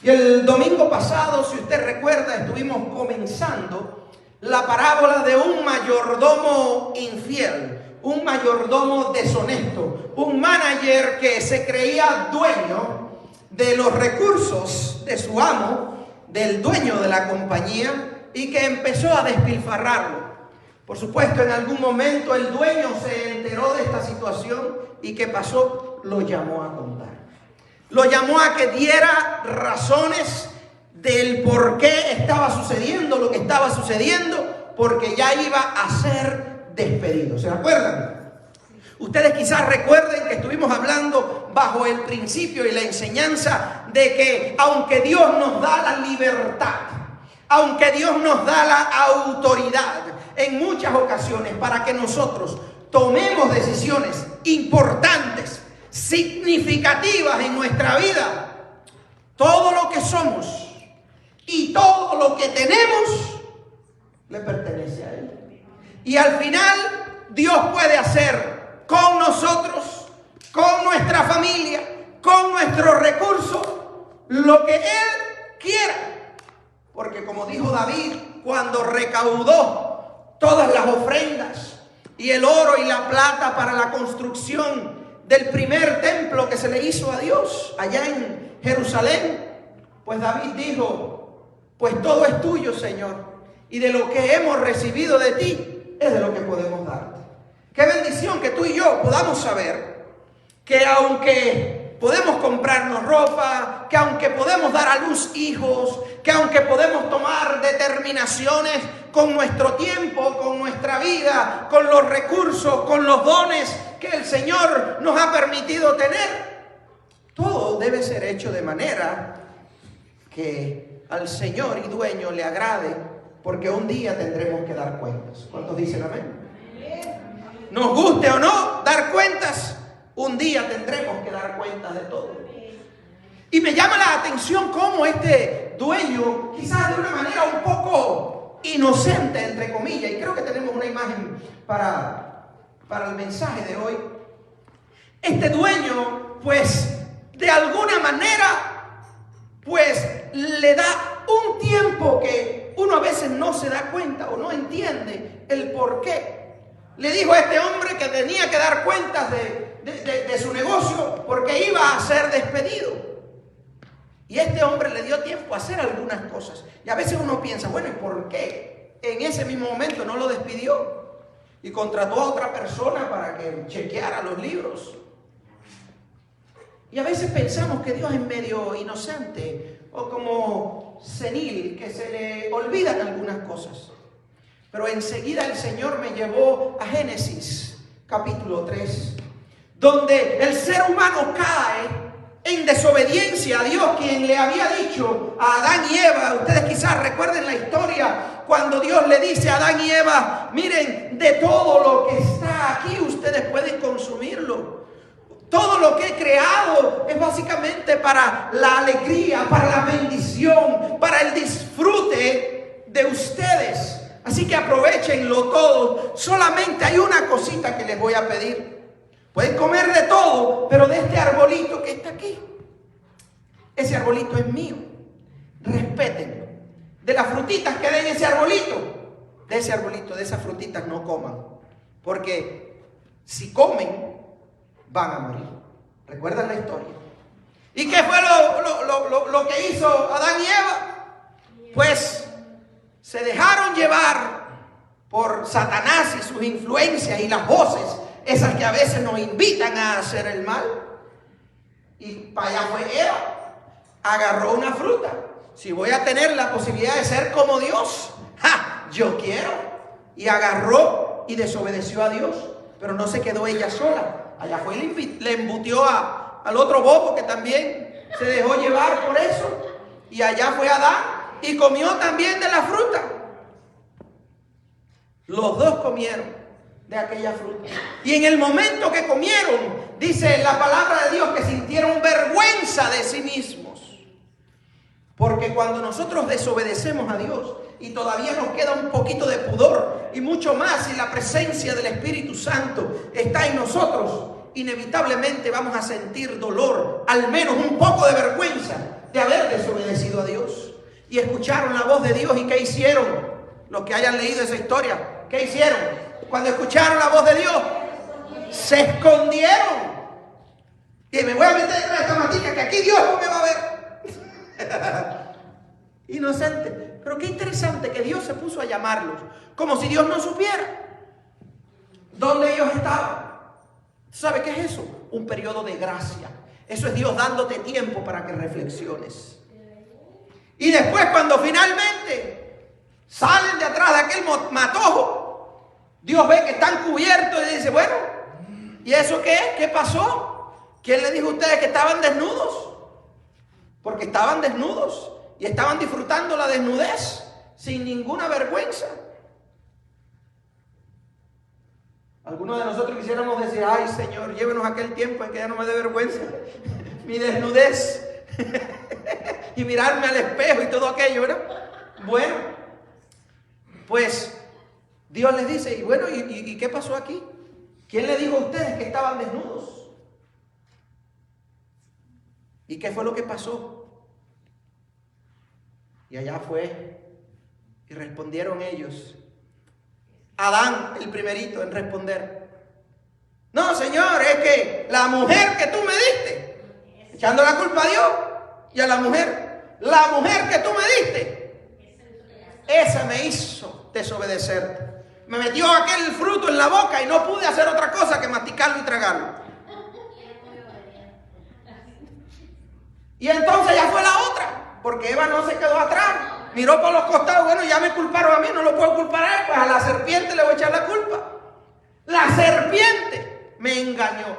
Y el domingo pasado, si usted recuerda, estuvimos comenzando la parábola de un mayordomo infiel, un mayordomo deshonesto, un manager que se creía dueño de los recursos de su amo, del dueño de la compañía, y que empezó a despilfarrarlo. Por supuesto, en algún momento el dueño se enteró de esta situación y ¿qué pasó? Lo llamó a contar. Lo llamó a que diera razones del por qué estaba sucediendo lo que estaba sucediendo, porque ya iba a ser despedido. ¿Se acuerdan? Ustedes quizás recuerden que estuvimos hablando bajo el principio y la enseñanza de que aunque Dios nos da la libertad, aunque Dios nos da la autoridad en muchas ocasiones para que nosotros tomemos decisiones importantes, significativas en nuestra vida, todo lo que somos y todo lo que tenemos le pertenece a Él. Y al final Dios puede hacer con nosotros, con nuestra familia, con nuestros recursos, lo que Él quiera. Porque como dijo David, cuando recaudó todas las ofrendas y el oro y la plata para la construcción del primer templo que se le hizo a Dios allá en Jerusalén, pues David dijo, pues todo es tuyo, Señor, y de lo que hemos recibido de ti es de lo que podemos darte. Qué bendición que tú y yo podamos saber que aunque podemos comprarnos ropa, que aunque podemos dar a luz hijos, que aunque podemos tomar determinaciones con nuestro tiempo, con nuestra vida, con los recursos, con los dones que el Señor nos ha permitido tener, todo debe ser hecho de manera que al Señor y dueño le agrade, porque un día tendremos que dar cuentas. ¿Cuántos dicen amén? Nos guste o no dar cuentas, un día tendremos que dar cuentas de todo. Y me llama la atención cómo este dueño, quizás de una manera un poco inocente, entre comillas, y creo que tenemos una imagen para el mensaje de hoy. Este dueño, pues, de alguna manera, pues, le da un tiempo que uno a veces no se da cuenta o no entiende el por qué. Le dijo a este hombre que tenía que dar cuentas de su negocio porque iba a ser despedido. Y este hombre le dio tiempo a hacer algunas cosas. Y a veces uno piensa, bueno, ¿y por qué en ese mismo momento no lo despidió? Y contrató a otra persona para que chequeara los libros. Y a veces pensamos que Dios es medio inocente o como senil, que se le olvidan algunas cosas. Pero enseguida el Señor me llevó a Génesis capítulo 3, donde el ser humano cae en desobediencia a Dios, quien le había dicho a Adán y Eva. Ustedes quizás recuerden la historia cuando Dios le dice a Adán y Eva, miren, de todo lo que está aquí ustedes pueden consumirlo. Todo lo que he creado es básicamente para la alegría, para la bendición, para el disfrute de ustedes. Así que aprovechenlo todo. Solamente hay una cosita que les voy a pedir. Pueden comer de todo, pero de este arbolito que está aquí, ese arbolito es mío. Respétenlo. De las frutitas que den ese arbolito, de ese arbolito, de esas frutitas no coman. Porque si comen, van a morir. ¿Recuerdan la historia? ¿Y qué fue lo que hizo Adán y Eva? Pues se dejaron llevar por Satanás y sus influencias y las voces, esas que a veces nos invitan a hacer el mal. Y para allá fue Eva, agarró una fruta. Si voy a tener la posibilidad de ser como Dios, ¡ja! Yo quiero. Y agarró y desobedeció a Dios. Pero no se quedó ella sola. Allá fue y le embutió al otro bobo que también se dejó llevar por eso. Y allá fue Adán y comió también de la fruta. Los dos comieron de aquella fruta. Y en el momento que comieron, dice la palabra de Dios que sintieron vergüenza de sí mismos. Porque cuando nosotros desobedecemos a Dios y todavía nos queda un poquito de pudor y mucho más si la presencia del Espíritu Santo está en nosotros, inevitablemente vamos a sentir dolor, al menos un poco de vergüenza de haber desobedecido obedecido a Dios y escucharon la voz de Dios. ¿Y qué hicieron? Los que hayan leído esa historia, ¿qué hicieron? Cuando escucharon la voz de Dios, se escondieron. Y me voy a meter en esta matica que aquí Dios no me va a ver. Inocente. Pero qué interesante que Dios se puso a llamarlos, como si Dios no supiera dónde ellos estaban. ¿Sabe qué es eso? Un periodo de gracia. Eso es Dios dándote tiempo para que reflexiones. Y después, cuando finalmente salen de atrás de aquel matojo, Dios ve que están cubiertos y dice, bueno, ¿y eso qué? ¿Qué pasó? ¿Quién le dijo a ustedes que estaban desnudos? Porque estaban desnudos y estaban disfrutando la desnudez sin ninguna vergüenza. Algunos de nosotros quisiéramos decir, ay Señor, llévenos aquel tiempo en que ya no me dé vergüenza mi desnudez y mirarme al espejo y todo aquello, ¿verdad? Bueno, pues Dios les dice, y bueno, ¿y qué pasó aquí? ¿Quién le dijo a ustedes que estaban desnudos? ¿Y qué fue lo que pasó? Y allá fue, y respondieron ellos. Adán, el primerito en responder. No, Señor, es que la mujer que tú me diste, echando la culpa a Dios y a la mujer que tú me diste, esa me hizo desobedecer. Me metió aquel fruto en la boca y no pude hacer otra cosa que masticarlo y tragarlo. Y entonces ya fue la otra, porque Eva no se quedó atrás. Miró por los costados, bueno, ya me culparon a mí, no lo puedo culpar a él, pues a la serpiente le voy a echar la culpa. La serpiente me engañó.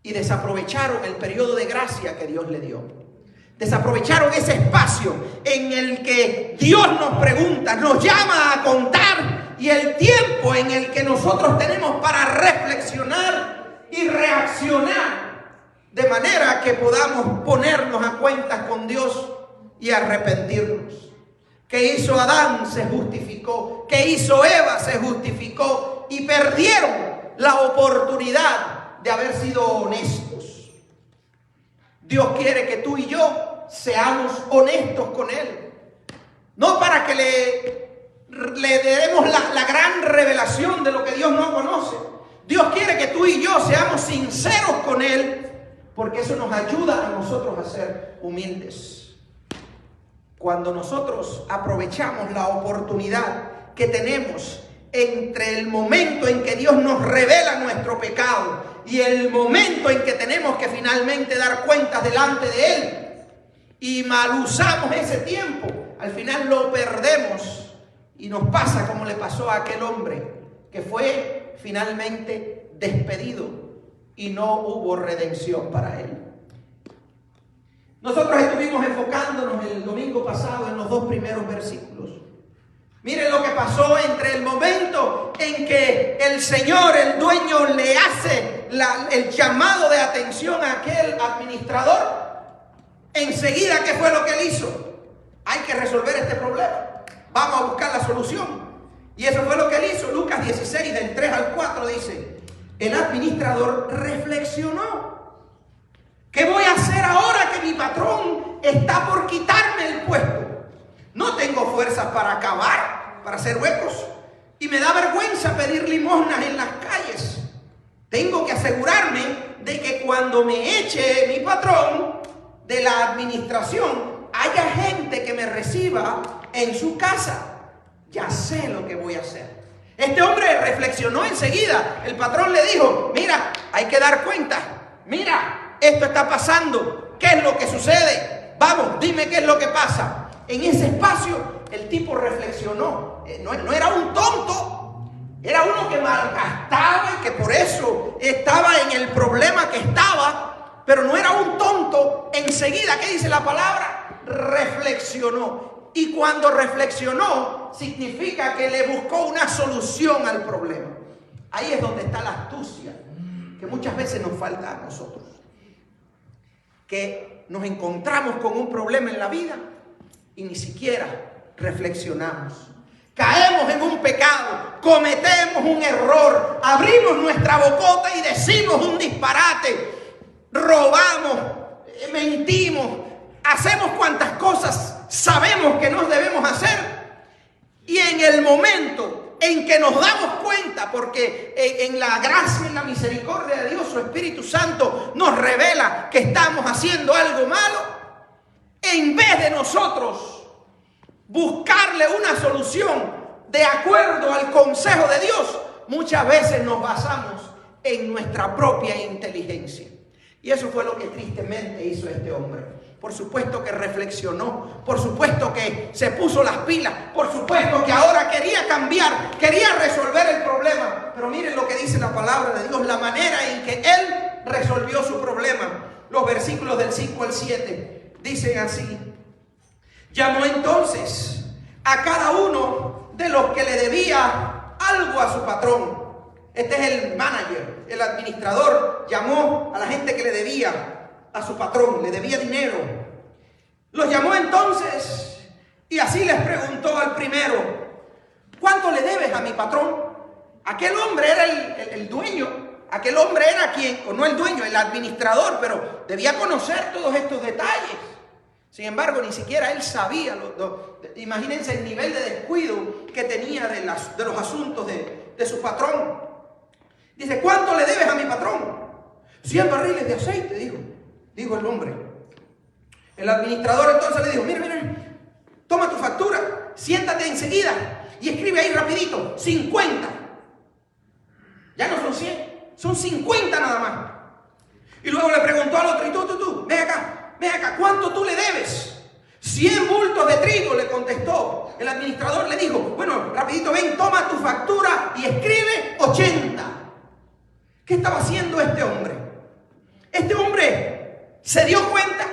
Y desaprovecharon el periodo de gracia que Dios le dio. Desaprovecharon ese espacio en el que Dios nos pregunta, nos llama a contar, y el tiempo en el que nosotros tenemos para reflexionar y reaccionar, de manera que podamos ponernos a cuentas con Dios y arrepentirnos. ¿Qué hizo Adán? Se justificó. ¿Qué hizo Eva? Se justificó. Y perdieron la oportunidad de haber sido honestos. Dios quiere que tú y yo seamos honestos con Él. No para que le demos la gran revelación de lo que Dios no conoce. Dios quiere que tú y yo seamos sinceros con Él, porque eso nos ayuda a nosotros a ser humildes. Cuando nosotros aprovechamos la oportunidad que tenemos entre el momento en que Dios nos revela nuestro pecado y el momento en que tenemos que finalmente dar cuentas delante de Él, y mal usamos ese tiempo, al final lo perdemos y nos pasa como le pasó a aquel hombre que fue finalmente despedido y no hubo redención para él. Nosotros estuvimos enfocándonos el domingo pasado en los 2 primeros versículos. Miren lo que pasó entre el momento en que el Señor, el dueño, le hace el llamado de atención a aquel administrador. Enseguida, ¿qué fue lo que él hizo? Hay que resolver este problema. Vamos a buscar la solución. Y eso fue lo que él hizo. Lucas 16, del 3 al 4 dice: el administrador reflexionó. ¿Qué voy a hacer ahora que mi patrón está por quitarme el puesto? No tengo fuerzas para acabar, para hacer huecos. Y me da vergüenza pedir limosnas en las calles. Tengo que asegurarme de que cuando me eche mi patrón de la administración, haya gente que me reciba en su casa. Ya sé lo que voy a hacer. Este hombre reflexionó enseguida. El patrón le dijo: mira, hay que dar cuenta. Mira, esto está pasando. ¿Qué es lo que sucede? Vamos, dime qué es lo que pasa. En ese espacio, el tipo reflexionó. No era un tonto. Era uno que malgastaba y que por eso estaba en el problema que estaba. Pero no era un tonto. Enseguida, ¿qué dice la palabra? Reflexionó. Y cuando reflexionó, significa que le buscó una solución al problema. Ahí es donde está la astucia, que muchas veces nos falta a nosotros. Que nos encontramos con un problema en la vida y ni siquiera reflexionamos. Caemos en un pecado, cometemos un error, abrimos nuestra bocota y decimos un disparate, robamos, mentimos, hacemos cuantas cosas sabemos que no debemos hacer, y en el momento en que nos damos cuenta, porque en la gracia y en la misericordia de Dios, su Espíritu Santo nos revela que estamos haciendo algo malo, en vez de nosotros buscarle una solución de acuerdo al consejo de Dios, muchas veces nos basamos en nuestra propia inteligencia. Y eso fue lo que tristemente hizo este hombre. Por supuesto que reflexionó, por supuesto que se puso las pilas, por supuesto que ahora quería cambiar, quería resolver el problema. Pero miren lo que dice la palabra de Dios, la manera en que él resolvió su problema. Los versículos del 5 al 7 dicen así: llamó entonces a cada uno de los que le debía algo a su patrón. Este es el manager, el administrador. Llamó a la gente que le debía a su patrón, le debía dinero. Los llamó entonces y así les preguntó al primero: ¿cuánto le debes a mi patrón? Aquel hombre era el dueño, aquel hombre era quien, o no el dueño, el administrador, pero debía conocer todos estos detalles. Sin embargo, ni siquiera él sabía. Imagínense el nivel de descuido que tenía de los asuntos de su patrón. Dice: ¿cuánto le debes a mi patrón? 100 barriles de aceite, dijo el hombre. El administrador entonces le dijo: mira, toma tu factura, siéntate enseguida y escribe ahí rapidito, 50. Ya no son 100, son 50 nada más. Y luego le preguntó al otro: y tú, ven acá, ¿cuánto tú le debes? 100 bultos de trigo, le contestó. El administrador le dijo: bueno, rapidito, ven, toma tu factura y escribe 80. ¿Qué estaba haciendo este hombre? Este hombre se dio cuenta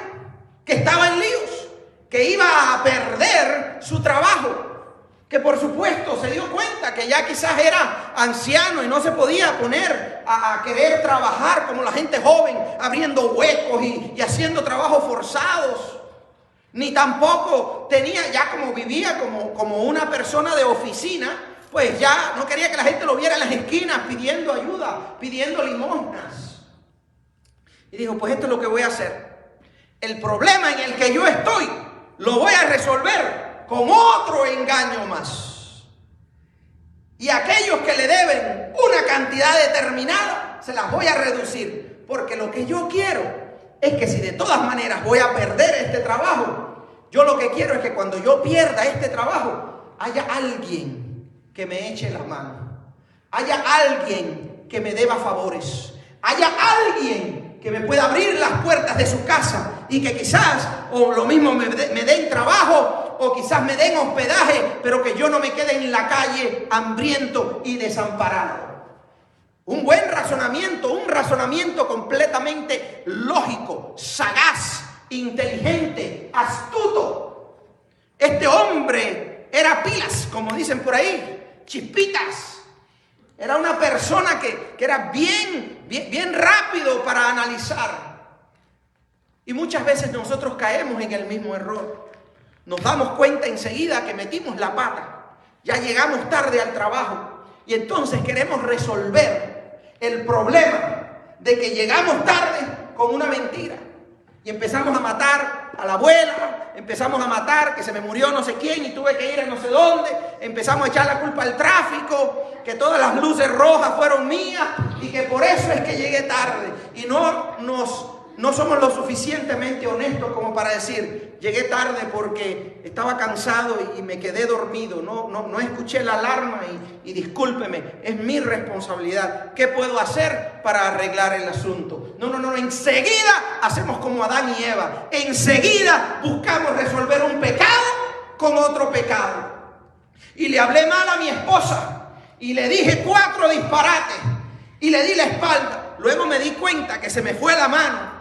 que estaba en líos, que iba a perder su trabajo, que por supuesto se dio cuenta que ya quizás era anciano y no se podía poner a querer trabajar como la gente joven, abriendo huecos y haciendo trabajos forzados. Ni tampoco tenía, ya como vivía como una persona de oficina, pues ya no quería que la gente lo viera en las esquinas pidiendo ayuda, pidiendo limosnas. Y dijo: pues esto es lo que voy a hacer. El problema en el que yo estoy lo voy a resolver con otro engaño más. Y aquellos que le deben una cantidad determinada, se las voy a reducir. Porque lo que yo quiero es que si de todas maneras voy a perder este trabajo, yo lo que quiero es que cuando yo pierda este trabajo, haya alguien que me eche la mano, haya alguien que me deba favores, haya alguien que me pueda abrir las puertas de su casa y que quizás o lo mismo me den trabajo o quizás me den hospedaje, pero que yo no me quede en la calle hambriento y desamparado. Un buen razonamiento, un razonamiento completamente lógico, sagaz, inteligente, astuto. Este hombre era pilas, como dicen por ahí, chispitas. Era una persona que era bien rápido para analizar. Y muchas veces nosotros caemos en el mismo error. Nos damos cuenta enseguida que metimos la pata. Ya llegamos tarde al trabajo. Y entonces queremos resolver el problema de que llegamos tarde con una mentira. Y empezamos a matar a la abuela, empezamos a matar que se me murió no sé quién y tuve que ir a no sé dónde, empezamos a echar la culpa al tráfico, que todas las luces rojas fueron mías y que por eso es que llegué tarde. Y no somos lo suficientemente honestos como para decir: llegué tarde porque estaba cansado y me quedé dormido, no escuché la alarma y discúlpeme, es mi responsabilidad. ¿Qué puedo hacer para arreglar el asunto? No, enseguida hacemos como Adán y Eva, enseguida buscamos resolver un pecado con otro pecado. Y le hablé mal a mi esposa y le dije 4 disparates y le di la espalda. Luego me di cuenta que se me fue la mano.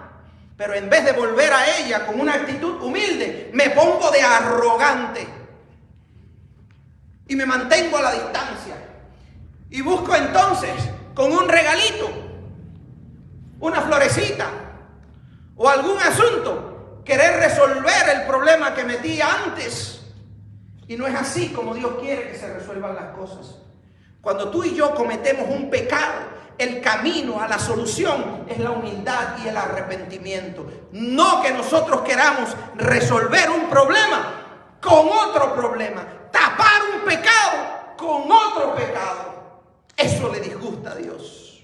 Pero en vez de volver a ella con una actitud humilde, me pongo de arrogante y me mantengo a la distancia. Y busco entonces con un regalito, una florecita o algún asunto, querer resolver el problema que metí antes. Y no es así como Dios quiere que se resuelvan las cosas. Cuando tú y yo cometemos un pecado, el camino a la solución es la humildad y el arrepentimiento. No que nosotros queramos resolver un problema con otro problema, tapar un pecado con otro pecado. Eso le disgusta a Dios,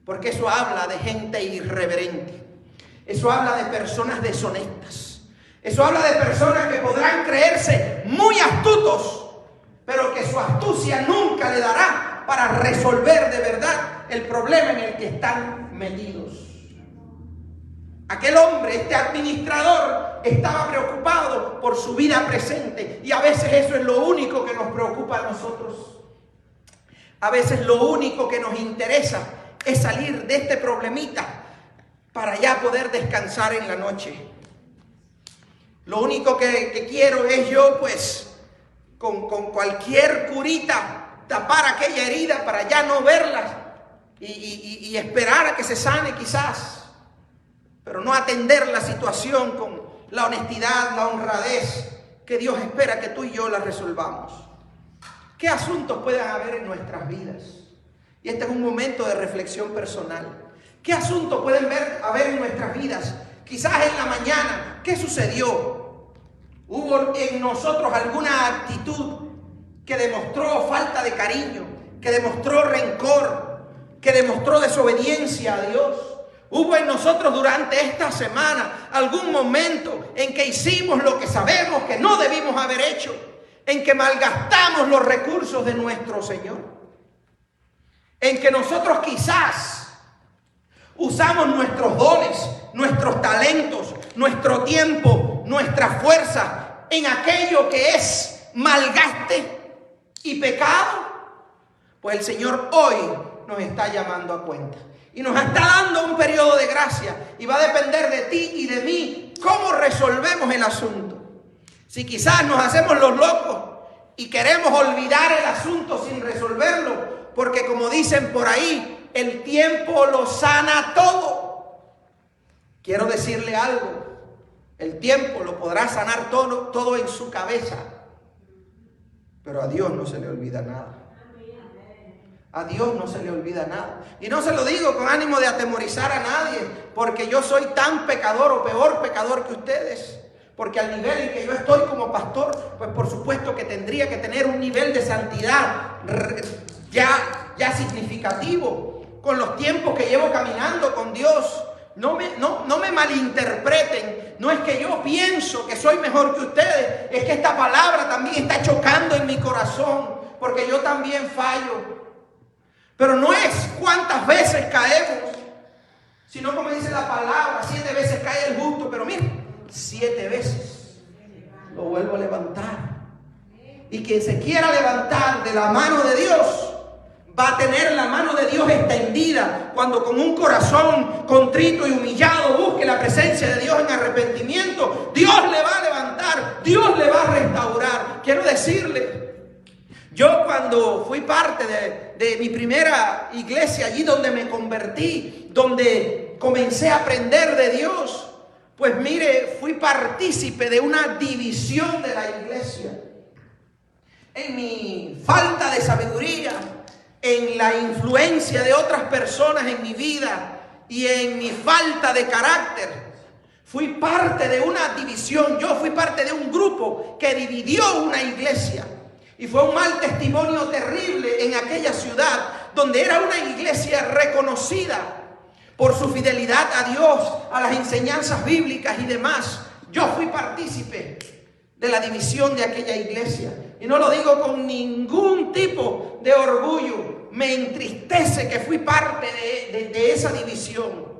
porque eso habla de gente irreverente. Eso habla de personas deshonestas. Eso habla de personas que podrán creerse muy astutos, pero que su astucia nunca le dará para resolver de verdad el problema en el que están metidos. Aquel hombre, este administrador, estaba preocupado por su vida presente, y a veces eso es lo único que nos preocupa a nosotros. A veces lo único que nos interesa es salir de este problemita para ya poder descansar en la noche. Lo único que quiero es yo, pues, con cualquier curita, tapar aquella herida para ya no verla y esperar a que se sane quizás, pero no atender la situación con la honestidad, la honradez que Dios espera que tú y yo la resolvamos. ¿Qué asuntos pueden haber en nuestras vidas? Y este es un momento de reflexión personal. ¿Qué asuntos pueden haber en nuestras vidas? Quizás en la mañana, ¿qué sucedió? ¿Hubo en nosotros alguna actitud que demostró falta de cariño, que demostró rencor, que demostró desobediencia a Dios? ¿Hubo en nosotros durante esta semana algún momento en que hicimos lo que sabemos que no debimos haber hecho? ¿En que malgastamos los recursos de nuestro Señor? ¿En que nosotros quizás usamos nuestros dones, nuestros talentos, nuestro tiempo, nuestra fuerza en aquello que es malgaste y pecado? Pues el Señor hoy nos está llamando a cuenta y nos está dando un periodo de gracia, y va a depender de ti y de mí cómo resolvemos el asunto. Si quizás nos hacemos los locos y queremos olvidar el asunto sin resolverlo, porque como dicen por ahí, el tiempo lo sana todo. Quiero decirle algo: el tiempo lo podrá sanar todo en su cabeza, pero a Dios no se le olvida nada. A Dios no se le olvida nada. Y no se lo digo con ánimo de atemorizar a nadie, porque yo soy tan pecador o peor pecador que ustedes. Porque al nivel en que yo estoy como pastor, pues por supuesto que tendría que tener un nivel de santidad ya significativo, con los tiempos que llevo caminando con Dios. No me malinterpreten. No es que yo pienso que soy mejor que ustedes, es que esta palabra también está chocando en mi corazón, porque yo también fallo. Pero no es cuántas veces caemos, sino como dice la palabra, 7 veces cae el justo, pero mira, 7 veces lo vuelvo a levantar. Y quien se quiera levantar de la mano de Dios va a tener la mano de Dios extendida cuando con un corazón contrito y humillado busque la presencia de Dios en arrepentimiento. Dios le va a levantar, Dios le va a restaurar. Quiero decirle, yo cuando fui parte de mi primera iglesia, allí donde me convertí, donde comencé a aprender de Dios, pues mire, fui partícipe de una división de la iglesia. En mi falta de sabiduría, en la influencia de otras personas en mi vida y en mi falta de carácter, fui parte de una división. Yo fui parte de un grupo que dividió una iglesia. Y fue un mal testimonio terrible en aquella ciudad, donde era una iglesia reconocida por su fidelidad a Dios, a las enseñanzas bíblicas y demás. Yo fui partícipe de la división de aquella iglesia. Y no lo digo con ningún tipo de orgullo. Me entristece que fui parte de esa división.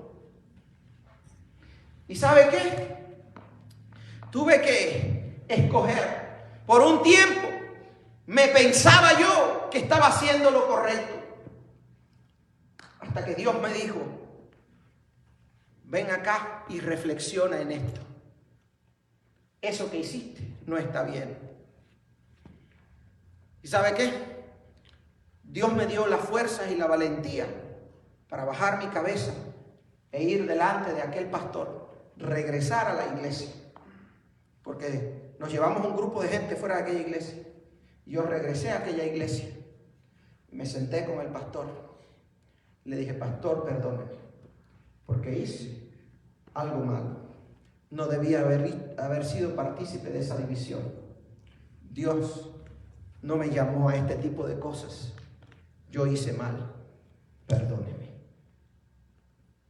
¿Y sabe qué? Tuve que escoger. Por un tiempo me pensaba yo que estaba haciendo lo correcto, hasta que Dios me dijo: ven acá y reflexiona en esto. Eso que hiciste no está bien. ¿Y sabe qué? Dios me dio la fuerza y la valentía para bajar mi cabeza e ir delante de aquel pastor, regresar a la iglesia, porque nos llevamos un grupo de gente fuera de aquella iglesia. Yo regresé a aquella iglesia Me senté con el pastor. Le dije, pastor, perdóneme, porque hice algo malo. No debía haber sido partícipe de esa división. Dios no me llamó a este tipo de cosas. Yo hice mal. Perdóneme.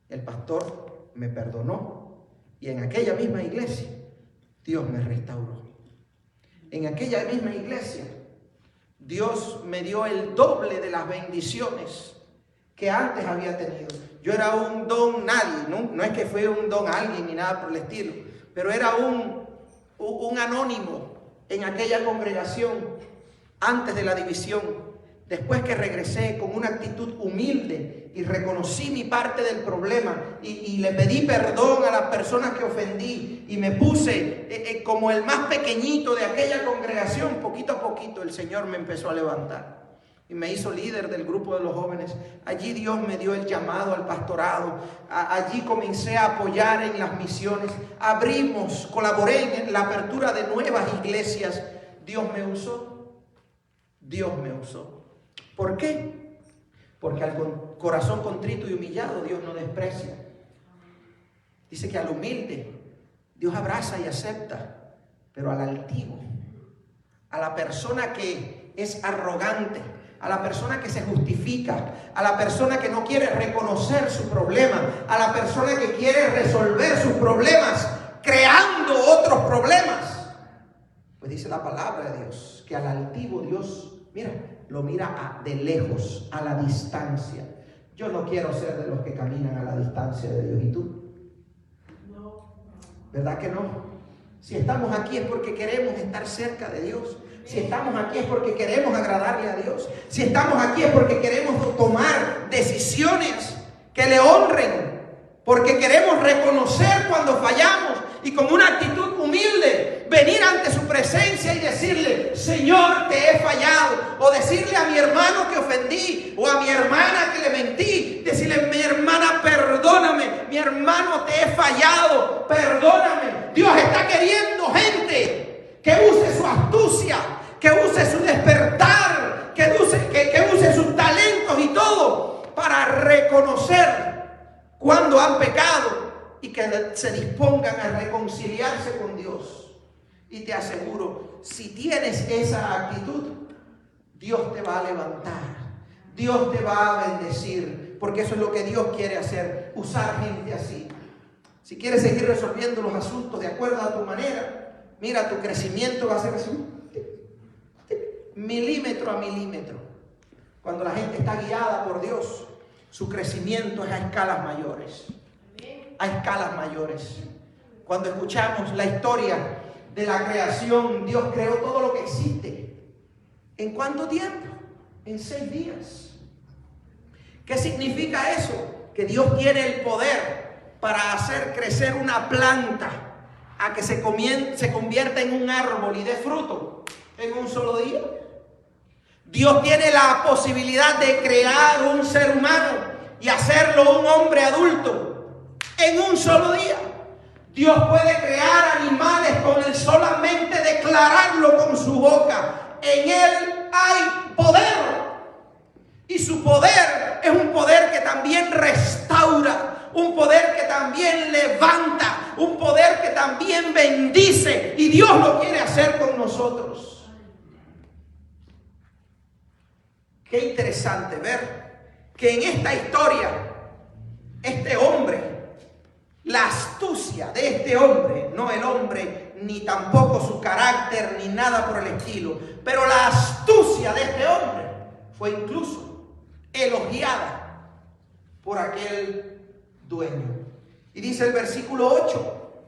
El pastor me perdonó y en aquella misma iglesia Dios me restauró. En aquella misma iglesia Dios me dio el doble de las bendiciones que antes había tenido. Yo era un don nadie, no es que fue un don a alguien ni nada por el estilo, pero era un anónimo en aquella congregación antes de la división. Después que regresé con una actitud humilde y reconocí mi parte del problema y le pedí perdón a las personas que ofendí y me puse como el más pequeñito de aquella congregación, poquito a poquito el Señor me empezó a levantar y me hizo líder del grupo de los jóvenes. Allí Dios me dio el llamado al pastorado. Allí comencé a apoyar en las misiones. Colaboré en la apertura de nuevas iglesias. Dios me usó. Dios me usó. ¿Por qué? Porque al corazón contrito y humillado Dios no desprecia. Dice que al humilde Dios abraza y acepta, pero al altivo, a la persona que es arrogante, a la persona que se justifica, a la persona que no quiere reconocer su problema, a la persona que quiere resolver sus problemas creando otros problemas, pues dice la palabra de Dios que al altivo Dios, lo mira de lejos, a la distancia. Yo no quiero ser de los que caminan a la distancia de Dios. ¿Y tú? ¿Verdad que no? Si estamos aquí es porque queremos estar cerca de Dios. Si estamos aquí es porque queremos agradarle a Dios. Si estamos aquí es porque queremos tomar decisiones que le honren. Porque queremos reconocer cuando fallamos y con una actitud humilde venir ante su presencia y decirle, Señor, te he fallado. O decirle a mi hermano que ofendí, o a mi hermana que le mentí, decirle, mi hermana, perdóname, mi hermano, te he fallado, perdóname. Dios está queriendo gente que use su astucia, que use su despertar, que use sus talentos y todo para reconocer cuando han pecado y que se dispongan a reconciliarse con Dios. Y te aseguro, si tienes esa actitud, Dios te va a levantar, Dios te va a bendecir, porque eso es lo que Dios quiere hacer, usar gente así. Si quieres seguir resolviendo los asuntos de acuerdo a tu manera, mira, tu crecimiento va a ser así, milímetro a milímetro. Cuando la gente está guiada por Dios, su crecimiento es a escalas mayores. A escalas mayores. Cuando escuchamos la historia de la creación, Dios creó todo lo que existe. ¿En cuánto tiempo? En 6 días. ¿Qué significa eso? Que Dios tiene el poder para hacer crecer una planta a que se convierta en un árbol y dé fruto en un solo día. Dios tiene la posibilidad de crear un ser humano y hacerlo un hombre adulto en un solo día. Dios puede crear animales con el solamente declararlo con su boca. En Él hay poder. Y su poder es un poder que también restaura, un poder que también levanta, un poder que también bendice. Y Dios lo quiere hacer con nosotros. Qué interesante ver que en esta historia, este hombre, la astucia de este hombre, no el hombre, ni tampoco su carácter, ni nada por el estilo, pero la astucia de este hombre fue incluso elogiada por aquel dueño. Y dice el versículo 8,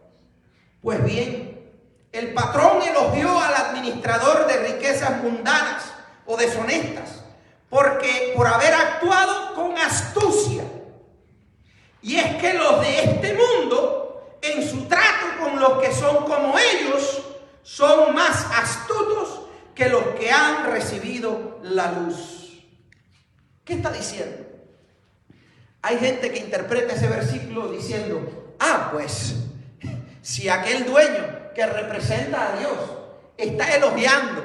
pues bien, el patrón elogió al administrador de riquezas mundanas o deshonestas, porque por haber actuado con astucia. Y es que los de este mundo, en su trato con los que son como ellos, son más astutos que los que han recibido la luz. ¿Qué está diciendo? Hay gente que interpreta ese versículo diciendo, pues, si aquel dueño que representa a Dios está elogiando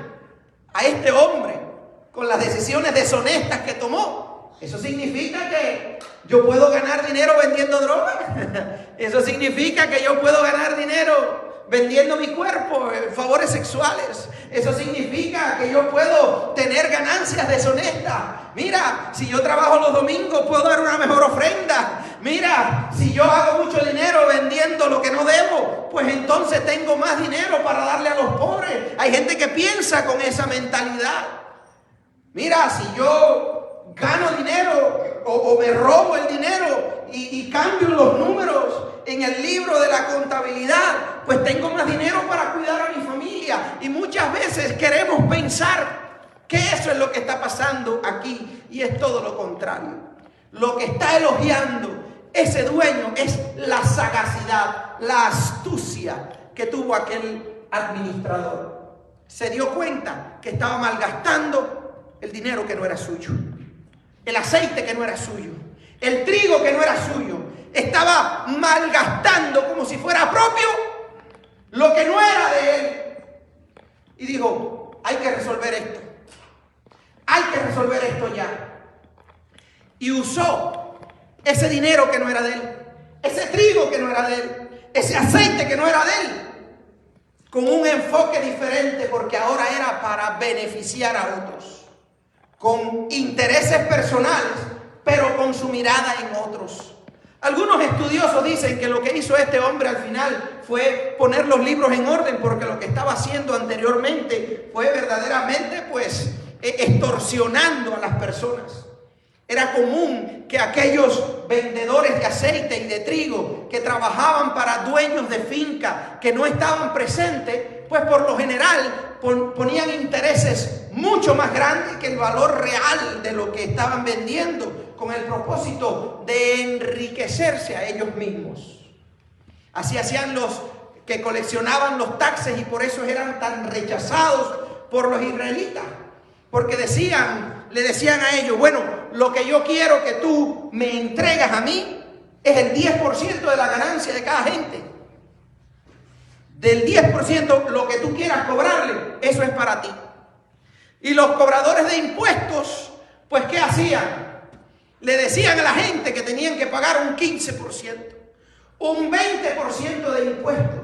a este hombre con las decisiones deshonestas que tomó. Eso significa que yo puedo ganar dinero vendiendo drogas. Eso significa que yo puedo ganar dinero vendiendo mi cuerpo, favores sexuales. Eso significa que yo puedo tener ganancias deshonestas. Mira, si yo trabajo los domingos, puedo dar una mejor ofrenda. Mira, si yo hago mucho dinero vendiendo lo que no debo, pues entonces tengo más dinero para darle a los pobres. Hay gente que piensa con esa mentalidad. Mira, si yo gano dinero o me robo el dinero y cambio los números en el libro de la contabilidad, pues tengo más dinero para cuidar a mi familia. Y muchas veces queremos pensar que eso es lo que está pasando aquí, y es todo lo contrario. Lo que está elogiando ese dueño es la sagacidad, la astucia que tuvo aquel administrador. Se dio cuenta que estaba malgastando el dinero que no era suyo, el aceite que no era suyo, el trigo que no era suyo. Estaba malgastando como si fuera propio lo que no era de él. Y dijo, hay que resolver esto. Hay que resolver esto ya. Y usó ese dinero que no era de él, ese trigo que no era de él, ese aceite que no era de él, con un enfoque diferente, porque ahora era para beneficiar a otros, con intereses personales, pero con su mirada en otros. Algunos estudiosos dicen que lo que hizo este hombre al final fue poner los libros en orden, porque lo que estaba haciendo anteriormente fue verdaderamente extorsionando a las personas. Era común que aquellos vendedores de aceite y de trigo que trabajaban para dueños de finca que no estaban presentes, pues por lo general ponían intereses mucho más grandes que el valor real de lo que estaban vendiendo, con el propósito de enriquecerse a ellos mismos. Así hacían los que coleccionaban los taxes, y por eso eran tan rechazados por los israelitas, porque le decían a ellos, bueno, lo que yo quiero que tú me entregas a mí es el 10% de la ganancia de cada gente. Del 10%, lo que tú quieras cobrarle, eso es para ti. Y los cobradores de impuestos, pues ¿qué hacían? Le decían a la gente que tenían que pagar un 15%, un 20% de impuestos.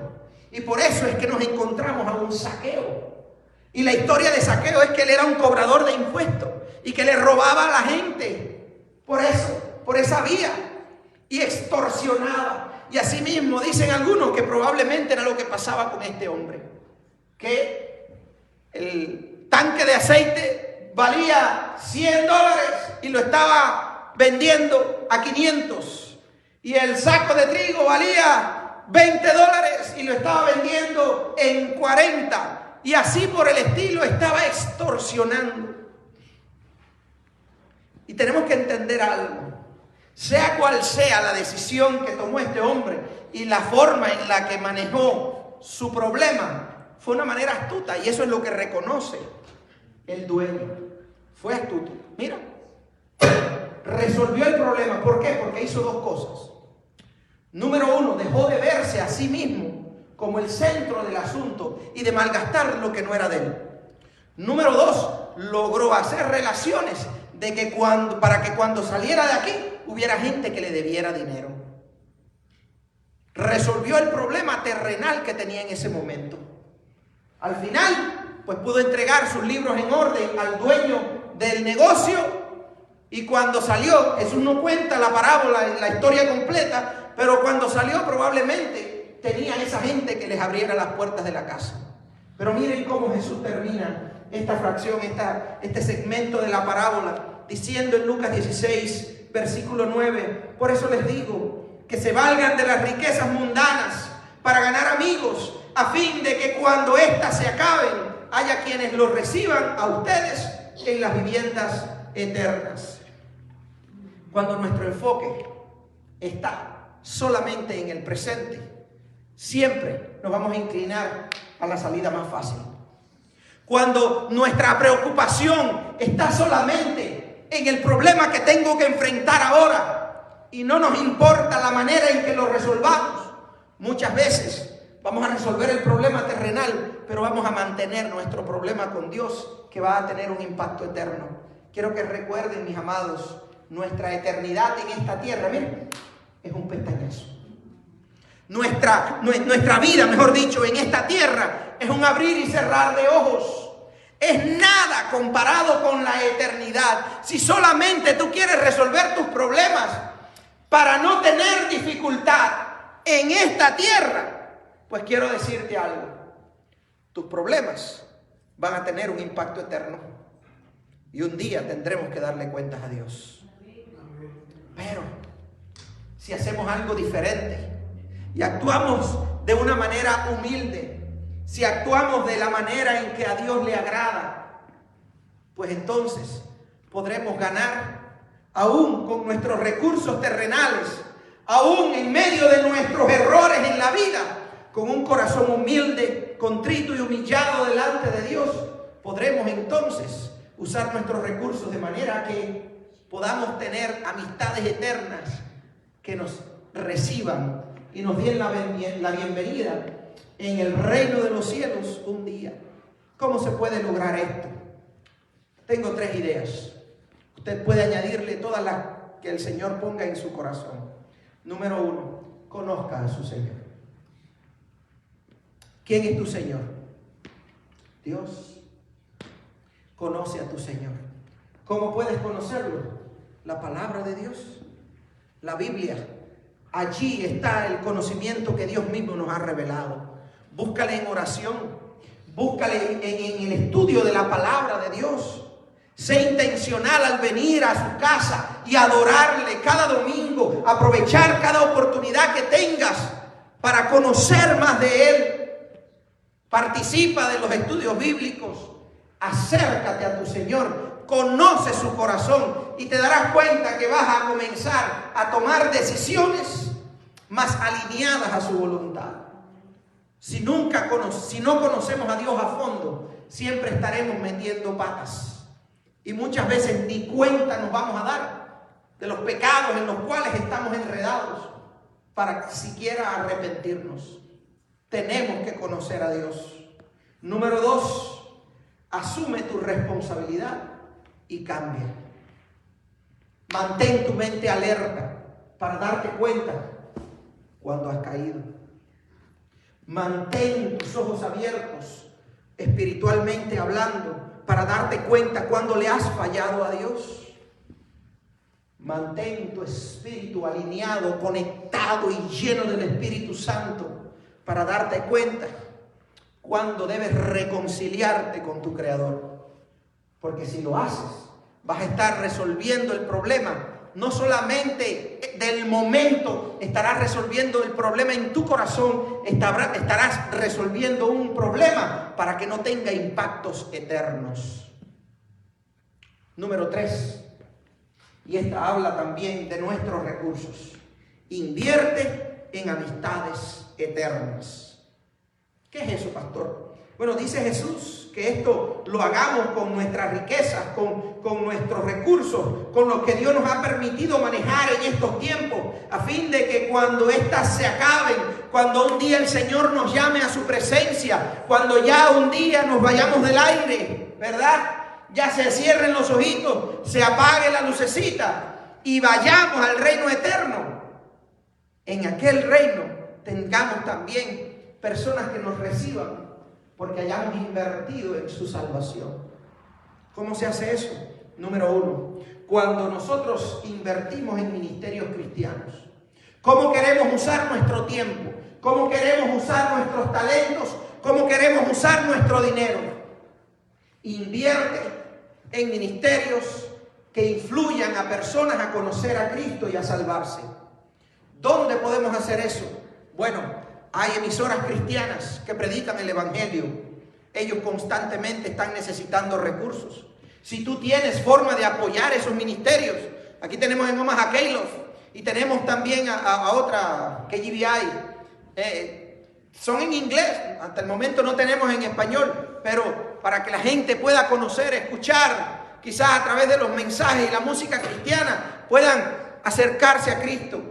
Y por eso es que nos encontramos a un Zaqueo. Y la historia de Zaqueo es que él era un cobrador de impuestos y que le robaba a la gente. Por eso, por esa vía. Y extorsionaba. Y así mismo dicen algunos que probablemente era lo que pasaba con este hombre. Que el tanque de aceite valía $100 y lo estaba vendiendo a 500. Y el saco de trigo valía $20 y lo estaba vendiendo en 40. Y así por el estilo estaba extorsionando. Y tenemos que entender algo. Sea cual sea la decisión que tomó este hombre y la forma en la que manejó su problema, fue una manera astuta. Y eso es lo que reconoce el dueño. Fue astuto. Mira, resolvió el problema. ¿Por qué? Porque hizo dos cosas. Número uno, dejó de verse a sí mismo como el centro del asunto y de malgastar lo que no era de él. Número dos, logró hacer relaciones para que cuando saliera de aquí hubiera gente que le debiera dinero. Resolvió el problema terrenal que tenía en ese momento. Al final, pues pudo entregar sus libros en orden al dueño del negocio, y cuando salió, Jesús no cuenta la parábola en la historia completa, pero cuando salió probablemente tenía esa gente que les abriera las puertas de la casa. Pero miren cómo Jesús termina esta fracción, este segmento de la parábola, diciendo en Lucas 16, versículo 9, por eso les digo que se valgan de las riquezas mundanas para ganar amigos, a fin de que cuando éstas se acaben, haya quienes los reciban a ustedes en las viviendas eternas. Cuando nuestro enfoque está solamente en el presente, siempre nos vamos a inclinar a la salida más fácil. Cuando nuestra preocupación está solamente en el problema que tengo que enfrentar ahora y no nos importa la manera en que lo resolvamos, muchas veces vamos a resolver el problema terrenal, pero vamos a mantener nuestro problema con Dios, que va a tener un impacto eterno. Quiero que recuerden, mis amados, nuestra eternidad en esta tierra, miren, es un pestañazo. Nuestra vida, mejor dicho, en esta tierra es un abrir y cerrar de ojos. Es nada comparado con la eternidad. Si solamente tú quieres resolver tus problemas para no tener dificultad en esta tierra, pues quiero decirte algo. Tus problemas van a tener un impacto eterno. Y un día tendremos que darle cuentas a Dios. Pero si hacemos algo diferente y actuamos de una manera humilde, si actuamos de la manera en que a Dios le agrada, pues entonces podremos ganar aún con nuestros recursos terrenales, aún en medio de nuestros errores en la vida, con un corazón humilde, contrito y humillado delante de Dios, podremos entonces usar nuestros recursos de manera que podamos tener amistades eternas que nos reciban y nos den la bienvenida en el reino de los cielos un día. ¿Cómo se puede lograr esto? Tengo 3 ideas. Usted puede añadirle todas las que el Señor ponga en su corazón. Número 1, conozca a su Señor. ¿Quién es tu Señor? Dios. Conoce a tu Señor. ¿Cómo puedes conocerlo? La palabra de Dios, la Biblia. Allí está el conocimiento que Dios mismo nos ha revelado. Búscale en oración, búscale en el estudio de la palabra de Dios. Sé intencional al venir a su casa y adorarle cada domingo. Aprovechar cada oportunidad que tengas para conocer más de Él. Participa de los estudios bíblicos. Acércate a tu Señor. Conoce su corazón y te darás cuenta que vas a comenzar a tomar decisiones más alineadas a su voluntad. Si no conocemos a Dios a fondo, siempre estaremos metiendo patas. Y muchas veces ni cuenta nos vamos a dar de los pecados en los cuales estamos enredados para siquiera arrepentirnos. Tenemos que conocer a Dios. Número 2, asume tu responsabilidad y cambia. Mantén tu mente alerta para darte cuenta cuando has caído. Mantén tus ojos abiertos, espiritualmente hablando, para darte cuenta cuando le has fallado a Dios. Mantén tu espíritu alineado, conectado y lleno del Espíritu Santo para darte cuenta cuando debes reconciliarte con tu Creador. Porque si lo haces, vas a estar resolviendo el problema. No solamente del momento, estarás resolviendo el problema en tu corazón, estarás resolviendo un problema para que no tenga impactos eternos. Número 3, y esta habla también de nuestros recursos. Invierte en amistades eternas. ¿Qué es eso, pastor? Bueno, dice Jesús que esto lo hagamos con nuestras riquezas, con nuestros recursos, con lo que Dios nos ha permitido manejar en estos tiempos, a fin de que cuando éstas se acaben, cuando un día el Señor nos llame a su presencia, cuando ya un día nos vayamos del aire, ¿verdad? Ya se cierren los ojitos, se apague la lucecita y vayamos al reino eterno. En aquel reino tengamos también personas que nos reciban porque hayamos invertido en su salvación. ¿Cómo se hace eso? Número 1, cuando nosotros invertimos en ministerios cristianos. ¿Cómo queremos usar nuestro tiempo? ¿Cómo queremos usar nuestros talentos? ¿Cómo queremos usar nuestro dinero? Invierte en ministerios que influyan a personas a conocer a Cristo y a salvarse. ¿Dónde podemos hacer eso? Bueno, hay emisoras cristianas que predican el Evangelio. Ellos constantemente están necesitando recursos. Si tú tienes forma de apoyar esos ministerios, aquí tenemos en Omaha Kairos y tenemos también a otra KGBI. Son en inglés, hasta el momento no tenemos en español, pero para que la gente pueda conocer, escuchar, quizás a través de los mensajes y la música cristiana, puedan acercarse a Cristo.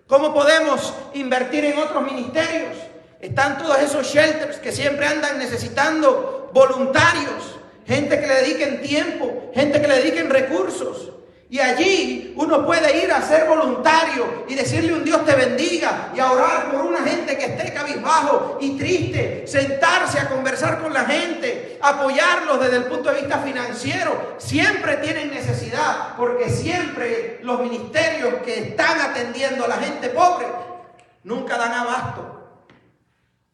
¿Cómo podemos invertir en otros ministerios? Están todos esos shelters que siempre andan necesitando voluntarios, gente que le dediquen tiempo, gente que le dediquen recursos. Y allí uno puede ir a ser voluntario y decirle un Dios te bendiga y a orar por una gente que esté cabizbajo y triste, sentarse a conversar con la gente, apoyarlos desde el punto de vista financiero. Siempre tienen necesidad, porque siempre los ministerios que están atendiendo a la gente pobre nunca dan abasto,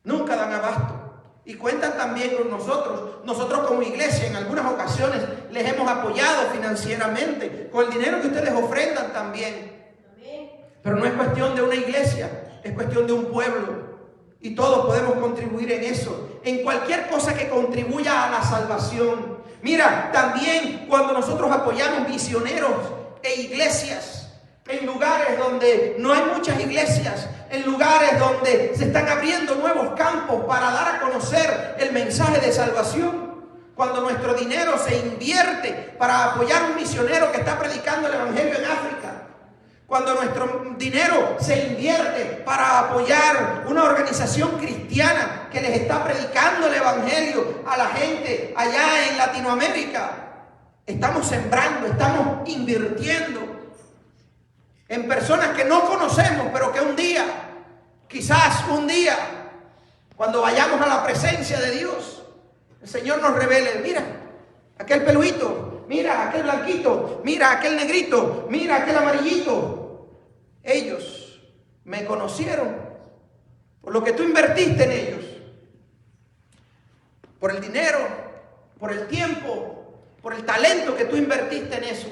nunca dan abasto. Y cuentan también con nosotros. Nosotros como iglesia en algunas ocasiones les hemos apoyado financieramente con el dinero que ustedes ofrendan también. Pero no es cuestión de una iglesia, es cuestión de un pueblo. Y todos podemos contribuir en eso, en cualquier cosa que contribuya a la salvación. Mira, también cuando nosotros apoyamos misioneros e iglesias, en lugares donde no hay muchas iglesias, en lugares donde se están abriendo nuevos campos para dar a conocer el mensaje de salvación. Cuando nuestro dinero se invierte para apoyar a un misionero que está predicando el evangelio en África. Cuando nuestro dinero se invierte para apoyar una organización cristiana que les está predicando el evangelio a la gente allá en Latinoamérica. Estamos sembrando, estamos invirtiendo en personas que no conocemos, pero que un día, quizás un día, cuando vayamos a la presencia de Dios, el Señor nos revele, mira, aquel peluito, mira, aquel blanquito, mira, aquel negrito, mira, aquel amarillito. Ellos me conocieron por lo que tú invertiste en ellos, por el dinero, por el tiempo, por el talento que tú invertiste en eso.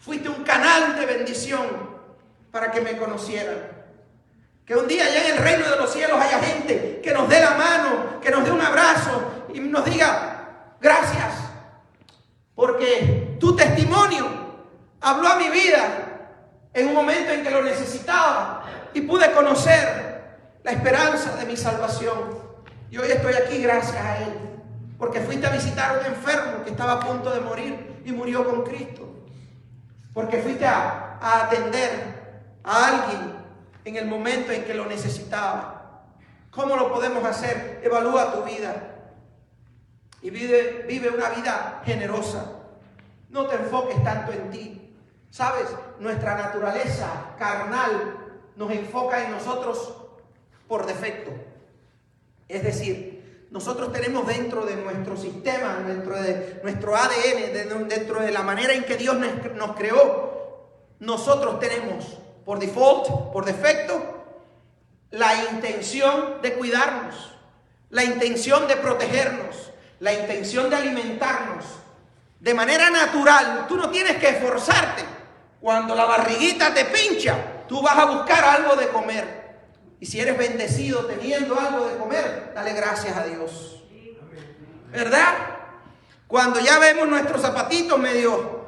Fuiste un canal de bendición para que me conocieran. Que un día allá en el reino de los cielos haya gente que nos dé la mano, que nos dé un abrazo y nos diga gracias. Porque tu testimonio habló a mi vida en un momento en que lo necesitaba y pude conocer la esperanza de mi salvación. Y hoy estoy aquí gracias a Él. Porque fuiste a visitar a un enfermo que estaba a punto de morir y murió con Cristo. Porque fuiste a atender a alguien en el momento en que lo necesitaba. ¿Cómo lo podemos hacer? Evalúa tu vida y vive una vida generosa. No te enfoques tanto en ti. ¿Sabes? Nuestra naturaleza carnal nos enfoca en nosotros por defecto. Es decir, nosotros tenemos dentro de nuestro sistema, dentro de nuestro ADN, dentro de la manera en que Dios nos creó, nosotros tenemos por default, por defecto, la intención de cuidarnos, la intención de protegernos, la intención de alimentarnos. De manera natural, tú no tienes que esforzarte. Cuando la barriguita te pincha, tú vas a buscar algo de comer. Y si eres bendecido teniendo algo de comer, dale gracias a Dios. ¿Verdad? Cuando ya vemos nuestros zapatitos medio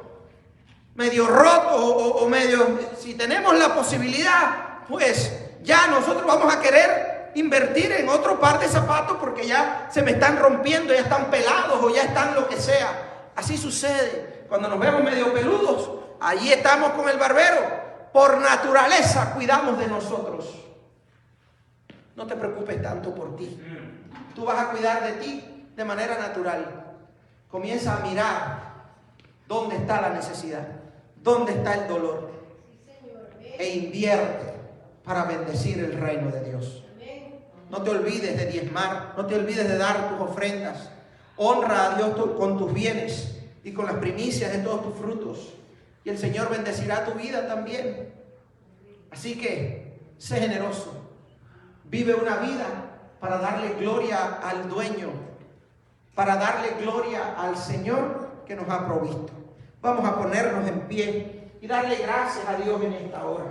rotos o medio... Si tenemos la posibilidad, pues ya nosotros vamos a querer invertir en otro par de zapatos porque ya se me están rompiendo, ya están pelados o ya están lo que sea. Así sucede. Cuando nos vemos medio peludos, allí estamos con el barbero. Por naturaleza cuidamos de nosotros. No te preocupes tanto por ti. Tú vas a cuidar de ti de manera natural. Comienza a mirar dónde está la necesidad, dónde está el dolor. E invierte para bendecir el reino de Dios. No te olvides de diezmar, no te olvides de dar tus ofrendas. Honra a Dios con tus bienes y con las primicias de todos tus frutos. Y el Señor bendecirá tu vida también. Así que, sé generoso. Vive una vida para darle gloria al dueño, para darle gloria al Señor que nos ha provisto. Vamos a ponernos en pie y darle gracias a Dios en esta hora.